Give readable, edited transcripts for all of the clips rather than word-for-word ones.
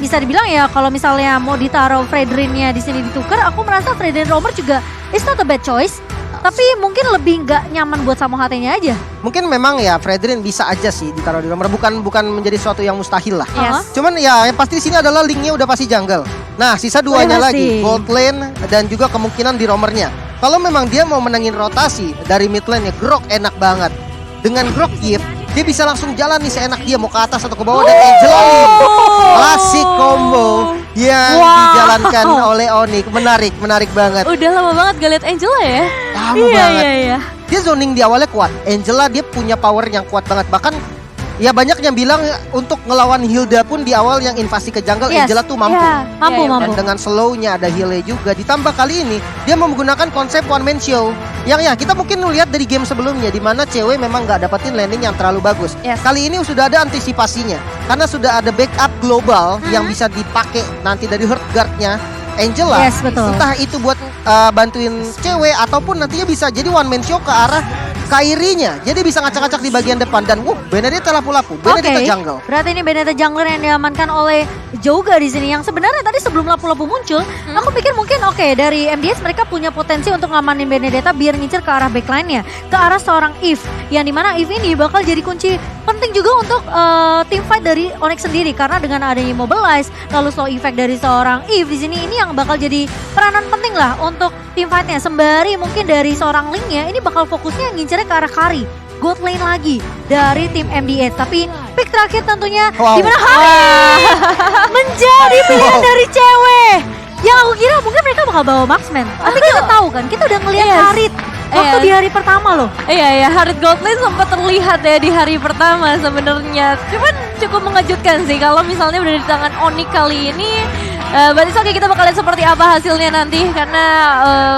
bisa dibilang ya kalau misalnya mau ditaruh Fredrin-nya di sini ditukar, aku merasa Fredrin Romer juga it's not a bad choice. Tapi mungkin lebih nggak nyaman buat Samo HT-nya aja. Mungkin memang ya Fredrin bisa aja sih ditaruh di Romer, bukan menjadi sesuatu yang mustahil lah. Yes. Cuman ya yang pasti di sini adalah linknya udah pasti jungle. Nah sisa duanya lagi, gold lane dan juga kemungkinan di Romernya. Kalau memang dia mau menangin rotasi dari mid lane-nya, Grok enak banget. Dengan Grok gift, dia bisa langsung jalan nih seenak dia mau ke atas atau ke bawah dan Angela Lim. Klasik combo yang dijalankan oleh Onyx. Menarik banget. Udah lama banget gak liat Angela ya? Lama banget. Iya. Dia zoning di awalnya kuat. Angela dia punya power yang kuat banget. Bahkan ya banyak yang bilang untuk ngelawan Hilda pun di awal yang invasi ke jungle, Angela tuh mampu. Mampu. Dan dengan slownya ada healnya juga. Ditambah kali ini dia menggunakan konsep one man show. Yang ya kita mungkin lihat dari game sebelumnya di mana cewek memang nggak dapetin landing yang terlalu bagus. Kali ini sudah ada antisipasinya. Karena sudah ada backup global yang bisa dipakai nanti dari hurt guard-nya Angela. Yes, betul. Entah itu buat bantuin cewek ataupun nantinya bisa jadi one man show ke arah Kairinya. Jadi bisa ngacak-ngacak di bagian depan dan Benedetta lapu-lapu. Benedetta jungle. Berarti ini Benedetta jungler yang diamankan oleh Jouga di sini. Yang sebenarnya tadi sebelum lapu-lapu muncul, aku pikir mungkin dari MDS mereka punya potensi untuk ngamanin Benedetta biar ngincer ke arah backline-nya, ke arah seorang Eve. Yang dimana Eve ini bakal jadi kunci penting juga untuk team fight dari Onyx sendiri karena dengan adanya Immobilize lalu slow effect dari seorang Eve di sini ini yang bakal jadi peranan penting lah untuk team fight-nya. Sembari mungkin dari seorang Link-nya ini bakal fokusnya ngincernya ke arah Kari. God lane lagi dari tim MDH. Tapi pick terakhir tentunya dimana Hari menjadi pilihan dari cewek. Yang aku kira mungkin mereka bakal bawa Marksman. Tapi kita tahu kan, kita udah ngelihat Harit waktu di hari pertama loh. Iya, Harit Goldlane sempat terlihat ya di hari pertama sebenarnya. Cuman cukup mengejutkan sih kalau misalnya udah di tangan Onyx kali ini. Berarti oke, kita bakal lihat seperti apa hasilnya nanti. Karena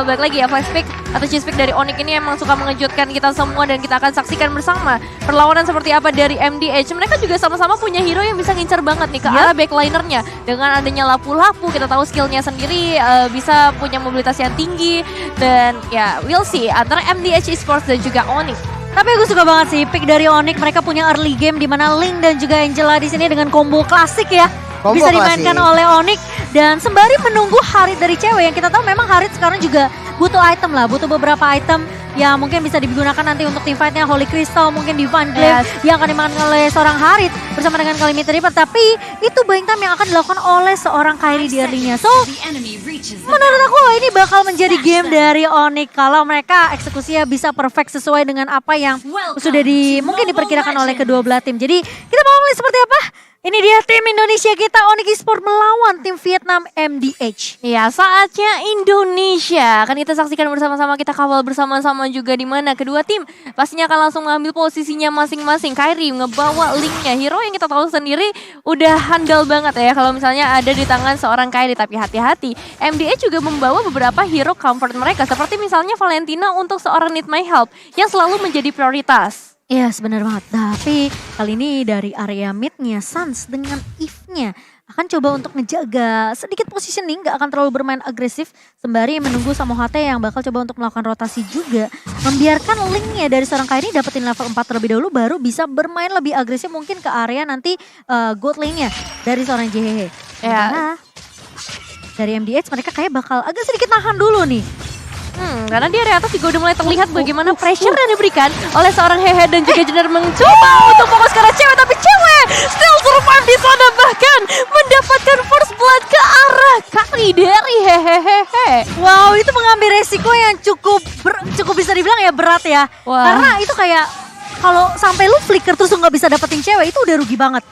balik lagi ya, flash pick atau cheese pick dari Onyx ini emang suka mengejutkan kita semua. Dan kita akan saksikan bersama perlawanan seperti apa dari MDH. Mereka juga sama-sama punya hero yang bisa ngincer banget nih ke arah backlinernya. Dengan adanya lapu-lapu, kita tahu skillnya sendiri bisa punya mobilitas yang tinggi. Dan ya, we'll see antara MDH Esports dan juga Onyx. Tapi aku suka banget sih pick dari Onyx. Mereka punya early game di mana Link dan juga Angela di sini dengan combo klasik ya. Bisa dimainkan oleh Onyx dan sembari menunggu Harit dari cewek yang kita tahu memang Harit sekarang juga butuh item lah, butuh beberapa item yang mungkin bisa digunakan nanti untuk team fight-nya. Holy Crystal, mungkin Divine Glaive yang akan dimainkan oleh seorang Harit bersama dengan Calamity Reaper. Tapi itu buying time yang akan dilakukan oleh seorang Kairi di early-nya. So menurut aku ini bakal menjadi game dari Onyx kalau mereka eksekusinya bisa perfect sesuai dengan apa yang sudah mungkin diperkirakan oleh kedua belah tim. Jadi kita mau melihat seperti apa? Ini dia tim Indonesia kita, Onyx Esports melawan tim Vietnam MDH. Ya, saatnya Indonesia. Akan kita saksikan bersama-sama, kita kawal bersama-sama juga di mana kedua tim pastinya akan langsung mengambil posisinya masing-masing. Kairi ngebawa Link-nya, hero yang kita tahu sendiri udah handal banget ya kalau misalnya ada di tangan seorang Kairi. Tapi hati-hati, MDH juga membawa beberapa hero comfort mereka. Seperti misalnya Valentina untuk seorang Need My Help yang selalu menjadi prioritas. Iya, benar banget. Tapi kali ini dari area mid-nya Sans dengan Eve-nya akan coba untuk ngejaga sedikit positioning, gak akan terlalu bermain agresif sembari menunggu Samo HT yang bakal coba untuk melakukan rotasi juga. Membiarkan Link-nya dari seorang Kairi dapetin level 4 terlebih dahulu baru bisa bermain lebih agresif mungkin ke area nanti gold lane-nya dari seorang JHH. Karena dari MDH mereka kayak bakal agak sedikit nahan dulu nih. Karena di area atas juga udah mulai terlihat bagaimana pressure yang diberikan oleh seorang Hehe dan juga Jenar mencoba untuk fokus ke arah cewek. Tapi cewek still survive di sana, bahkan mendapatkan first blood ke arah Kari dari Hehehe. Wow, itu mengambil resiko yang cukup bisa dibilang ya berat ya. Karena itu kayak kalau sampai lu flicker terus lu gak bisa dapetin cewek itu udah rugi banget.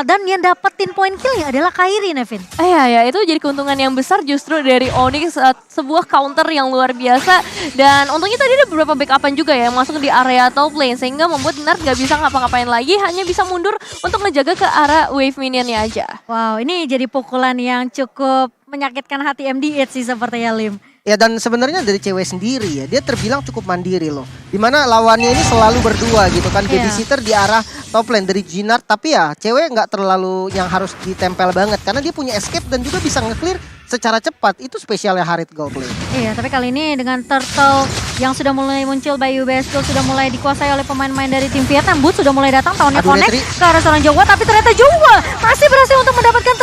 Dan yang dapetin poin killnya adalah Kairi, Nevin. Ya, itu jadi keuntungan yang besar justru dari Onyx, sebuah counter yang luar biasa. Dan untungnya tadi ada beberapa backupan juga ya masuk di area top lane sehingga membuat Nard gak bisa ngapa-ngapain lagi, hanya bisa mundur untuk ngejaga ke arah wave minionnya aja. Wow, ini jadi pukulan yang cukup menyakitkan hati MDH sih sepertinya, Lim. Ya dan sebenarnya dari cewek sendiri ya, dia terbilang cukup mandiri loh. Dimana lawannya ini selalu berdua gitu kan, babysitter di arah top lane dari Jinard. Tapi ya cewek nggak terlalu yang harus ditempel banget karena dia punya escape dan juga bisa nge-clear secara cepat. Itu spesialnya Harit Goldlane. Iya, tapi kali ini dengan turtle yang sudah mulai muncul, Bayu Besko sudah mulai dikuasai oleh pemain-pemain dari tim Vietnam. Boot sudah mulai datang, tahunnya connect ke arah seorang Jawa, tapi ternyata Jawa masih berhasil untuk mendapatkan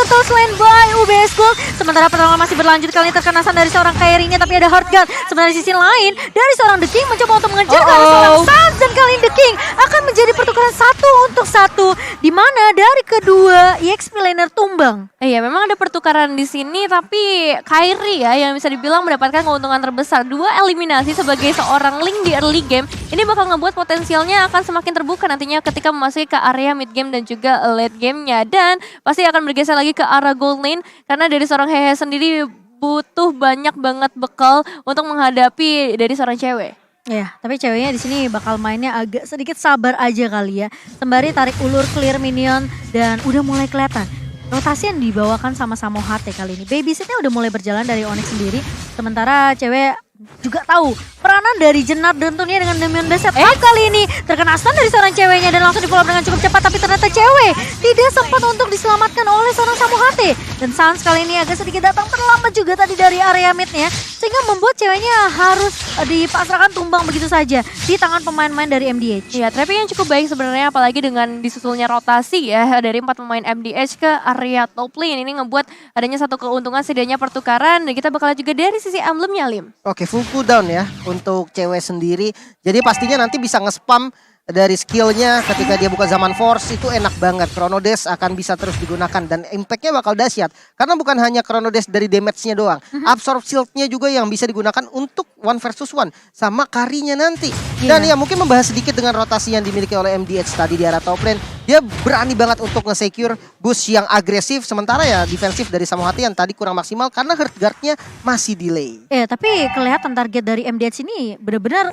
Sementara pertarungan masih berlanjut, kali ini terkena dari seorang Kairi-nya, tapi ada Heart Guard. Sementara di sisi lain, dari seorang The King mencoba untuk mengejar ke arah seorang Sans, dan kali ini The King akan menjadi pertukaran 1-1, di mana dari kedua EXP laner tumbang. Iya, memang ada pertukaran di sini, tapi Kairi ya yang bisa dibilang mendapatkan keuntungan terbesar. 2 eliminasi sebagai seorang Link di early game, ini bakal ngebuat potensialnya akan semakin terbuka nantinya ketika memasuki ke area mid game dan juga late gamenya. Dan pasti akan bergeser lagi ke arah gold lane, karena dari seorang Hehe sendiri butuh banyak banget bekal untuk menghadapi dari seorang cewek. Ya, tapi ceweknya di sini bakal mainnya agak sedikit sabar aja kali ya. Sembari tarik ulur, clear minion, dan udah mulai kelihatan rotasi yang dibawakan sama-sama HT kali ini. Babysitnya udah mulai berjalan dari Onyx sendiri. Sementara cewek juga tahu peranan dari Jenar dan tentunya dengan Damian Beset. Kali ini terkena stun dari seorang ceweknya dan langsung di follow dengan cukup cepat, tapi ternyata cewek tidak sempat untuk diselamatkan oleh seorang Samu HT. Dan Sans kali ini agak sedikit datang terlambat juga tadi dari area midnya, sehingga membuat ceweknya harus dipasrahkan tumbang begitu saja di tangan pemain-pemain dari MDH. Iya, trapping yang cukup baik sebenarnya, apalagi dengan disusulnya rotasi ya dari 4 pemain MDH ke area top lane. Ini ngebuat adanya satu keuntungan setidaknya pertukaran, dan kita bakal juga dari sisi emblemnya, Lim. Oke, full cooldown ya untuk cewek sendiri. Jadi pastinya nanti bisa nge-spam dari skillnya ketika dia buka zaman force, itu enak banget. Chrono Dash akan bisa terus digunakan dan impactnya bakal dahsyat. Karena bukan hanya Chrono Dash dari damage-nya doang. Absorb shield-nya juga yang bisa digunakan untuk 1 versus 1 sama carry-nya nanti. Dan ya mungkin membahas sedikit dengan rotasi yang dimiliki oleh MDH tadi di area top lane. Dia berani banget untuk nge-secure boost yang agresif. Sementara ya defensif dari Samuhati yang tadi kurang maksimal karena Heart Guard-nya masih delay. Tapi kelihatan target dari MDH ini benar-benar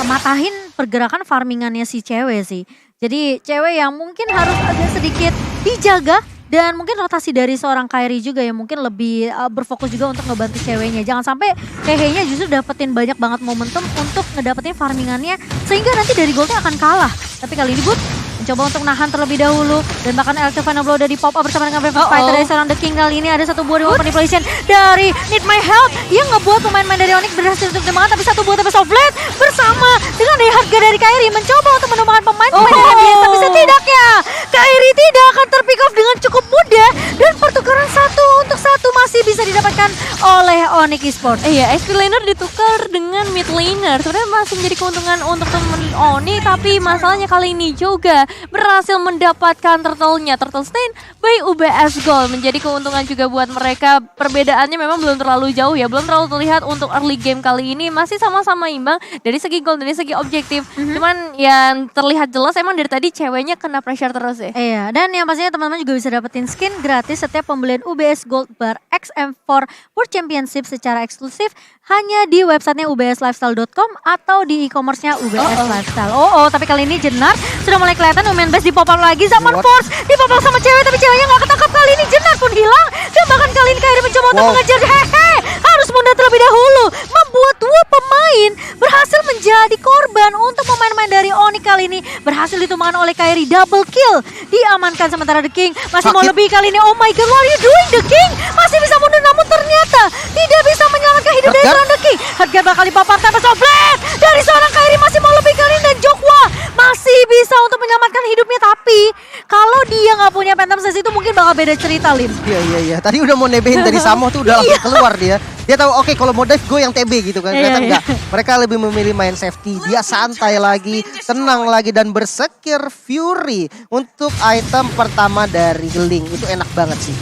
matahin pergerakan farmingannya si cewek sih. Jadi cewek yang mungkin harus agak sedikit dijaga. Dan mungkin rotasi dari seorang Kairi juga yang mungkin lebih berfokus juga untuk ngebantu ceweknya. Jangan sampai Hehe-nya justru dapetin banyak banget momentum untuk ngedapetin farmingannya, sehingga nanti dari goldnya akan kalah. Tapi kali ini Bud mencoba untuk nahan terlebih dahulu, dan bahkan Electro Final Blow udah di pop up bersama dengan Brave Fighter dari seorang The King. Kali ini ada satu buah remote manipulation dari Need My Help yang ngebuat pemain-pemain dari Onyx berhasil untuk dimakan, tapi satu buah TP of Blade bersama dengan harga dari Kairi mencoba untuk menumbangkan pemain-pemain dari MDH, tapi setidaknya Kairi tidak akan terpick off dengan cukup mudah, dan pertukaran 1-1 masih bisa didapatkan oleh Onyx Esports. Iya, XP laner ditukar dengan mid laner. Sebenarnya masih menjadi keuntungan untuk teman Oni, tapi masalahnya kali ini juga berhasil mendapatkan turtle-nya. Turtle Stain by UBS Gold menjadi keuntungan juga buat mereka. Perbedaannya memang belum terlalu jauh ya, belum terlalu terlihat untuk early game kali ini. Masih sama-sama imbang dari segi gold, dari segi objektif. Cuman yang terlihat jelas emang dari tadi ceweknya kena pressure terus ya. Iya, dan yang pastinya teman-teman juga bisa dapetin skin gratis setiap pembelian UBS Gold Bar XM4 World Championship secara eksklusif hanya di websitenya ubslifestyle.com atau di e-commerce-nya UBS Lifestyle. Tapi kali ini Jenar sudah mulai kelihatan. Women Best di pop up lagi, Zaman Force di pop up sama cewek, tapi ceweknya nggak ketangkap. Kali ini Jenar pun hilang, dan bahkan kali ini Kairi mencoba untuk mengejar Hehe. Harus mundur terlebih dahulu, membuat 2 pemain berhasil menjadi korban untuk pemain-pemain dari Onyx. Kali ini berhasil ditumbangkan oleh Kairi, double kill diamankan. Sementara The King masih mau lebih kali ini. Oh my god, what are you doing The King? Masih bisa mundur, namun ternyata tidak bisa menyelamatkan hidup dari seorang The King. Harga bakal dipapar tanpa Blade dari seorang Kairi, masih mau lebih kali ini, dan Jokwa masih bisa untuk menyelamatkan hidupnya. Tapi kalau dia nggak punya Phantom Sense itu mungkin bakal beda cerita, Lim. Iya. Tadi udah mau nebehin dari Samo tuh udah langsung keluar dia. Dia tahu oke, kalau mau dive gue yang TB gitu kan. Ternyata enggak. Mereka lebih memilih main safety. Dia santai lagi, tenang lagi, dan bersekir Fury untuk item pertama dari Link. Itu enak banget sih.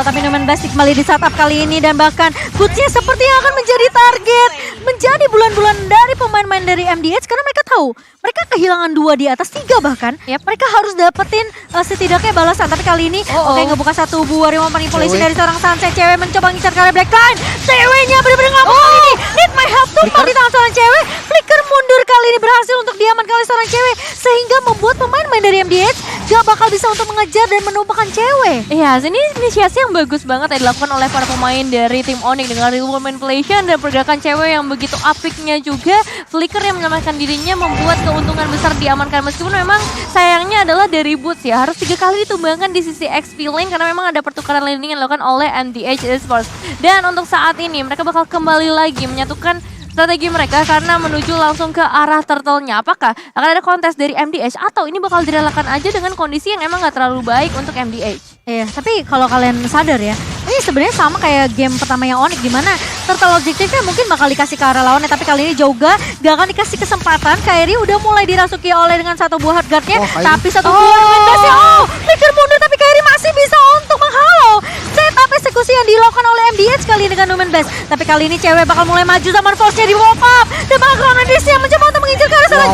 Tapi Women Best kembali di setup kali ini, dan bahkan Boots-nya seperti yang akan menjadi target menjadi bulan-bulan dari pemain-pemain dari MDH, karena mereka tahu mereka kehilangan 2 di atas 3 bahkan. Mereka harus dapetin setidaknya balasan. Tapi kali ini ngebuka satu buah remote manipulation dari seorang Sunset. Cewek mencoba ngincar ke arah Blackline. Ceweknya benar-benar nggak mau kali ini. Need My Help tumpah di tangan seorang cewek. Flicker mundur kali ini, berhasil untuk diamankan oleh seorang cewek, sehingga membuat pemain-pemain dari MDH gak bakal bisa untuk mengejar dan menumpahkan cewek. Iya, ini inisiasi yang bagus banget yang dilakukan oleh para pemain dari tim Onyx dengan real manipulation dan pergerakan cewek yang begitu apiknya juga. Flicker yang menyelamatkan dirinya membuat keuntungan besar diamankan, meskipun memang sayangnya adalah dari Boots ya, harus 3 kali ditumbangkan di sisi XP lane karena memang ada pertukaran laning yang dilakukan oleh MDH Esports. Dan untuk saat ini mereka bakal kembali lagi menyatukan strategi mereka karena menuju langsung ke arah turtle-nya. Apakah akan ada kontes dari MDH atau ini bakal direlakan aja dengan kondisi yang emang gak terlalu baik untuk MDH? Iya, tapi kalau kalian sadar ya, ini sebenarnya sama kayak game pertama yang Onyx, dimana turtle objektifnya mungkin bakal dikasih ke arah lawannya, tapi kali ini Jouga gak akan dikasih kesempatan. Kairi udah mulai dirasuki oleh dengan satu buah hard guard-nya, tapi satu buah Mendes-nya, flicker mundur, tapi Kairi masih bisa untuk menghalau setup eksekusi yang dilakukan oleh MDH kali ini dengan Numen Blast. Tapi kali ini cewek bakal mulai maju, zaman force-nya di pop up, dan bakal Chronodis yang mencoba untuk mengincar ke arah sana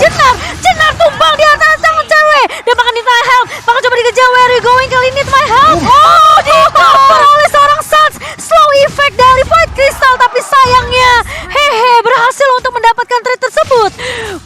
Jenar tumbang di atas tangan cewek, dan bakal need my help, bakal coba dikejar, where are you going, kali ini need my help. Ditampar oleh seorang Suns, slow effect dari Void Crystal, tapi sayangnya berhasil untuk mendapatkan trade tersebut.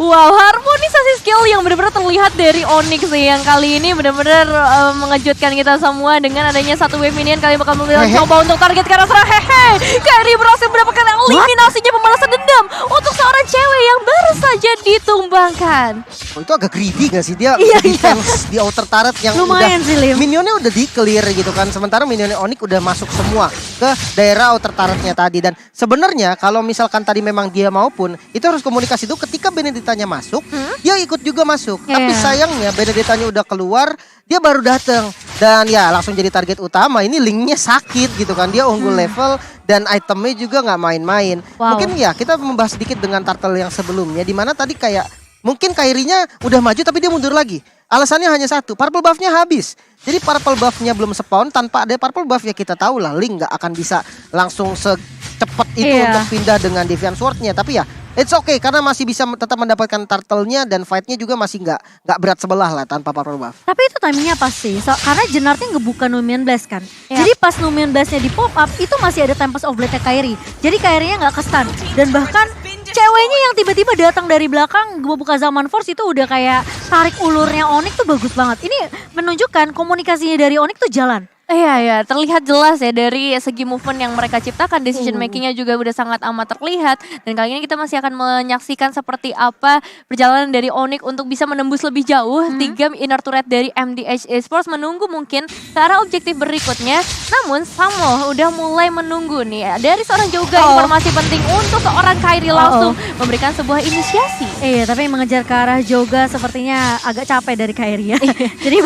Wow, harmonisasi skill yang benar-benar terlihat dari Onyx sih, yang kali ini benar-benar mengejutkan kita semua dengan adanya satu wave minion. Kali bakal mencoba untuk target ke arah sana. Kairi berhasil mendapatkan eliminasinya, pembalasan dendam untuk seorang cewek yang baru saja ditumbangkan. Oh, itu agak greedy gak sih dia? Iya, Defense di outer turret yang lumayan udah sih, Lim. minionnya udah di-clear gitu kan. Sementara minionnya Onyx udah masuk semua ke daerah outer turretnya tadi. Dan sebenarnya kalau misalkan tadi memang dia maupun itu harus komunikasi tuh ketika Benedetta-nya masuk, dia ikut juga masuk. Tapi sayangnya Benedetta-nya udah keluar, dia baru datang dan ya langsung jadi target utama. Ini linknya sakit gitu kan, dia unggul level dan itemnya juga nggak main-main. Mungkin ya kita membahas sedikit dengan turtle yang sebelumnya, di mana tadi kayak mungkin Kairinya udah maju tapi dia mundur lagi. Alasannya hanya satu, purple buff-nya habis. Jadi purple buff-nya belum spawn, tanpa ada purple buff ya kita tahu lah Link nggak akan bisa langsung secepat itu untuk pindah dengan Deviant Sword-nya. Tapi ya it's okay karena masih bisa tetap mendapatkan turtle-nya dan fight-nya juga masih nggak berat sebelah lah tanpa purple buff. Tapi itu timingnya pas sih, karena Jenartnya ngebuka Numian Blast kan. Jadi pas Numian Blast-nya di pop up itu masih ada Tempest of Blade-nya Kairi. Jadi Kairinya nggak ke-stun, dan bahkan ceweknya yang tiba-tiba datang dari belakang buka Zaman Force itu udah kayak tarik ulurnya Onyx tuh bagus banget. Ini menunjukkan komunikasinya dari Onyx tuh jalan. Iya, terlihat jelas ya dari segi movement yang mereka ciptakan, decision makingnya juga udah sangat amat terlihat. Dan kali ini kita masih akan menyaksikan seperti apa perjalanan dari Onyx untuk bisa menembus lebih jauh. 3 inner turret dari MDH Esports menunggu mungkin ke arah objektif berikutnya. Namun Samo udah mulai menunggu nih dari seorang Jouga informasi penting untuk seorang Kairi langsung memberikan sebuah inisiasi. Iya, tapi mengejar ke arah Jouga sepertinya agak capek dari Kairi ya. Jadi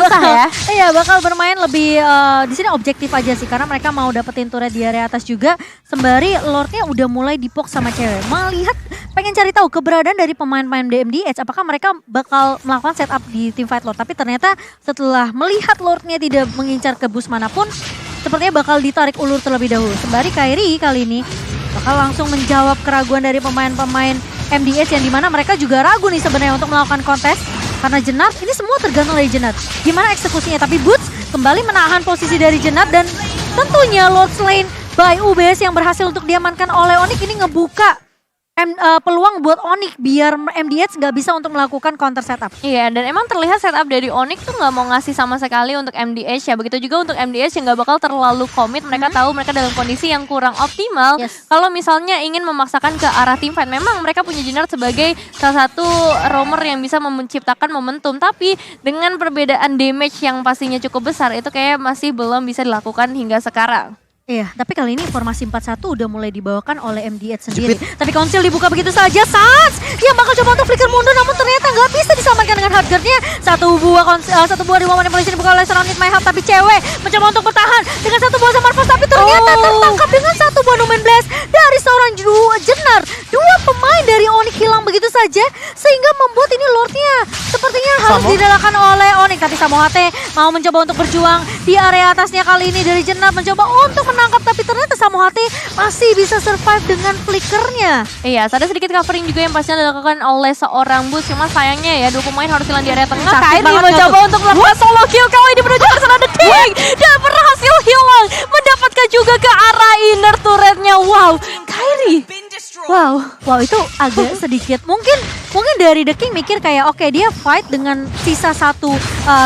bakal bermain lebih di sini objektif aja sih, karena mereka mau dapetin turret di area atas juga, sembari Lordnya udah mulai dipok sama cewek. Pengen cari tahu keberadaan dari pemain-pemain DMDH, apakah mereka bakal melakukan setup di teamfight Lord. Tapi ternyata setelah melihat Lordnya tidak mengincar ke bus manapun, sepertinya bakal ditarik ulur terlebih dahulu. Sembari Kairi kali ini bakal langsung menjawab keraguan dari pemain-pemain MDH, yang dimana mereka juga ragu nih sebenarnya untuk melakukan kontes. Karena Jenar, ini semua tergantung dari Jenar. Gimana eksekusinya, tapi Boots kembali menahan posisi dari Jenar, dan tentunya Lord Slain by UBS yang berhasil untuk diamankan oleh Onyx ini ngebuka peluang buat Onyx biar MDH nggak bisa untuk melakukan counter setup. Iya, dan emang terlihat setup dari Onyx tuh nggak mau ngasih sama sekali untuk MDH ya. Begitu juga untuk MDH yang nggak bakal terlalu komit. Mereka tahu mereka dalam kondisi yang kurang optimal. Kalau misalnya ingin memaksakan ke arah team fight, memang mereka punya Jenar sebagai salah satu roamer yang bisa menciptakan momentum. Tapi dengan perbedaan damage yang pastinya cukup besar, itu kayak masih belum bisa dilakukan hingga sekarang. Iya, tapi kali ini informasi 4-1 udah mulai dibawakan oleh MDH sendiri. Tapi Konsil dibuka begitu saja, Suns yang bakal coba untuk flicker mundur, namun ternyata nggak bisa diselamatkan dengan hard guard-nya. Satu buah di momen manipulasi dibuka oleh seorang Need My Help, tapi cewek mencoba untuk bertahan dengan satu buah Zaman Force, tapi ternyata tertangkap dengan satu buah Numen Blast dari seorang Jenar. Dua pemain dari Onyx hilang begitu saja, sehingga membuat ini Lordnya sepertinya harus didalakan oleh Onyx. Tapi Samohate mau mencoba untuk berjuang di area atasnya, kali ini dari Jenar mencoba untuk menangkap, tapi ternyata Samohate masih bisa survive dengan flickernya. Iya, ada sedikit covering juga yang pastinya dilakukan oleh seorang Boots. Cuma sayangnya ya, dua pemain harus hilang di area tengah. Kairi mencoba untuk melakukan solo kill, kali ini menuju ke sana The King dan berhasil hilang, mendapatkan juga ke arah inner turretnya. Wow, Kairi. Wow, itu agak sedikit. Mungkin dari The King mikir kayak oke, dia fight dengan sisa satu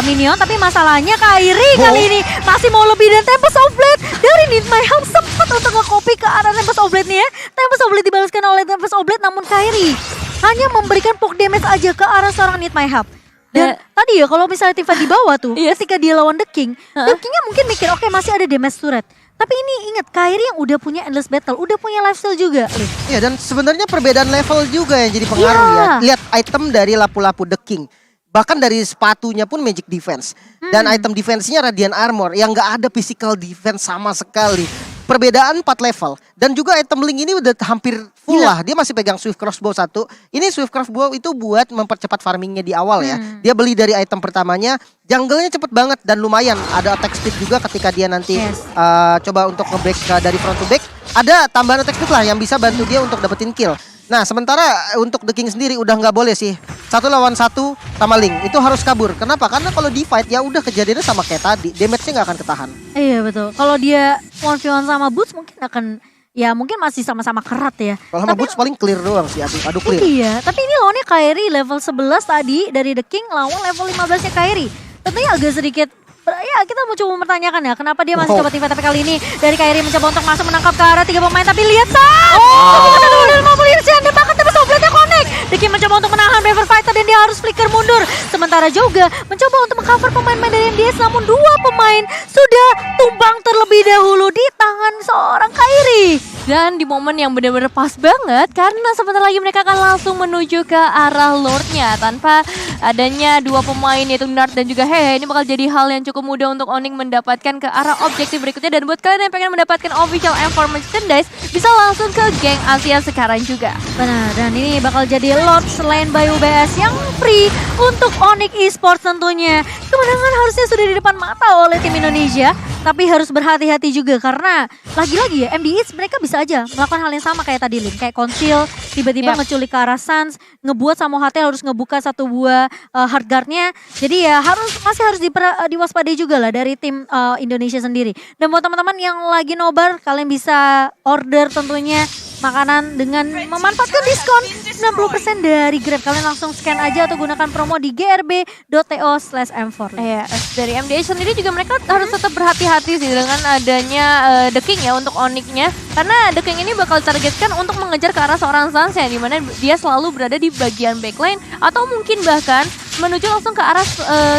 minion, tapi masalahnya Kairi kali ini masih mau lebih, dan Tempest of Blade dari Need My Help sempat untuk nge-copy ke arah Tempest of Blade nih ya. Tempest of Blade dibalaskan oleh Tempest of Blade, namun Kairi hanya memberikan poke damage aja ke arah seorang Need My Help. Dan tadi ya kalau misalnya tim fight di bawah tuh, ketika dia lawan The King, The Kingnya mungkin mikir oke, masih ada damage turret. Tapi ini ingat, Kairi yang udah punya Endless Battle, udah punya lifesteal juga. Liv. Iya, dan sebenarnya perbedaan level juga yang jadi pengaruh Iya. ya. Lihat item dari lapu-lapu The King. Bahkan dari sepatunya pun Magic Defense. Dan item defense-nya Radiant Armor yang gak ada physical defense sama sekali. Perbedaan 4 level. Dan juga item Link ini udah hampir full lah. Dia masih pegang Swift Crossbow 1. Ini Swift Crossbow itu buat mempercepat farmingnya di awal ya. Dia beli dari item pertamanya. Jungle-nya cepet banget dan lumayan. Ada attack speed juga ketika dia nanti Yes. coba untuk nge-back dari front to back. Ada tambahan attack speed lah yang bisa bantu dia untuk dapetin kill. Nah sementara untuk The King sendiri udah nggak boleh sih 1 lawan 1 sama Link. Itu harus kabur. Kenapa? Karena kalau di fight ya udah kejadiannya sama kayak tadi. Damage-nya nggak akan ketahan. Iya betul. Kalau dia 1v1 sama Boots mungkin akan, ya mungkin masih sama-sama kerat ya. Kalau sama Boots paling clear doang sih. Adu clear. Iya, tapi ini lawannya Kairi level 11 tadi dari The King lawan level 15-nya Kairi. Tentunya agak sedikit, ya kita mau coba mempertanyakan ya kenapa dia masih coba tapi kali ini dari Kairi mencoba untuk masuk menangkap ke arah 3 pemain, tapi lihat dan bahkan terus Oblate-nya connect. The King mencoba untuk menahan Braver Fighter dan dia harus flicker mundur. Sementara juga mencoba untuk mengcover pemain-pemain dari MDS, namun 2 pemain sudah tumbang terlebih dahulu di tangan seorang Kairi. Dan di momen yang benar-benar pas banget karena sebentar lagi mereka akan langsung menuju ke arah Lordnya tanpa adanya 2 pemain yaitu Nard dan juga Hehe. Ini bakal jadi hal yang cukup mudah untuk Onyx mendapatkan ke arah objektif berikutnya. Dan buat kalian yang pengen mendapatkan official M4 merchandise bisa langsung ke geng Asia sekarang juga. Benar, dan ini bakal jadi Lord selain by UBS yang free untuk Onyx Esports tentunya. Kemenangan harusnya sudah di depan mata oleh tim Indonesia, tapi harus berhati-hati juga karena lagi-lagi ya MDS mereka bisa aja melakukan hal yang sama kayak tadi Lin, kayak conceal, tiba-tiba ngeculik ke arah Sans, ngebuat Samo HT harus ngebuka 1 buah hard guard-nya. Jadi ya masih harus diwaspadai juga lah dari tim Indonesia sendiri. Dan buat teman-teman yang lagi nobar, kalian bisa order tentunya makanan dengan memanfaatkan diskon 90% dari Grab. Kalian langsung scan aja atau gunakan promo di grb.to/m4. Iya, dari MDS sendiri juga mereka harus tetap berhati-hati sih dengan adanya The King ya untuk Onyx-nya. Karena The King ini bakal targetkan untuk mengejar ke arah seorang Sans ya, dimana dia selalu berada di bagian backline atau mungkin bahkan menuju langsung ke arah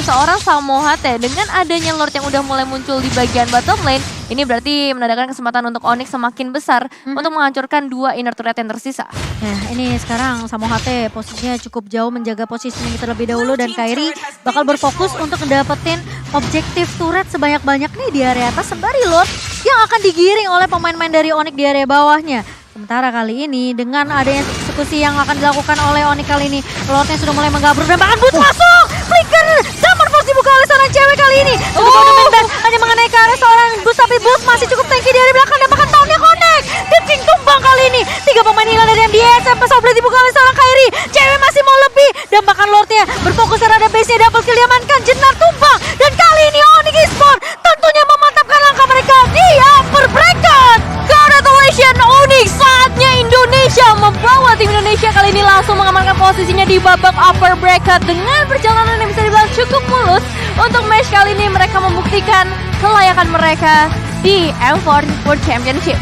seorang Samo HT. Dengan adanya Lord yang udah mulai muncul di bagian bottom lane, ini berarti menandakan kesempatan untuk Onyx semakin besar untuk menghancurkan 2 inner turret yang tersisa. Nah ini sekarang Samo HT posisinya cukup jauh menjaga posisinya terlebih dahulu, dan Kairi bakal berfokus untuk mendapatkan objektif turret sebanyak-banyak nih di area atas sembari Lord yang akan digiring oleh pemain-pemain dari Onyx di area bawahnya. Sementara kali ini dengan adanya eksekusi yang akan dilakukan oleh Onyx kali ini, Lordnya sudah mulai menggabruk dan bahkan Boots masuk! Flicker! Zaman force dibuka oleh seorang cewek kali ini. Coba udah hanya mengenai ke arah seorang Boots, tapi Boots masih cukup tanky dari belakang dan bahkan tahunnya connect. The King tumbang kali ini. 3 pemain hilang dari MDS sampai Soblade dibuka oleh seorang Kairi. Cewek masih mau lebih dan bahkan Lordnya berfokus terhadap base-nya, double kill diamankan. Jenar tumbang dan kali ini Onyx Esports tentunya memantapkan langkah mereka di upper bracket. Congratulations Onyx, saatnya Indonesia membawa tim Indonesia kali ini langsung mengamankan posisinya di babak upper bracket dengan perjalanan yang bisa dibilang cukup mulus. Untuk match kali ini mereka membuktikan kelayakan mereka di M4 World Championship.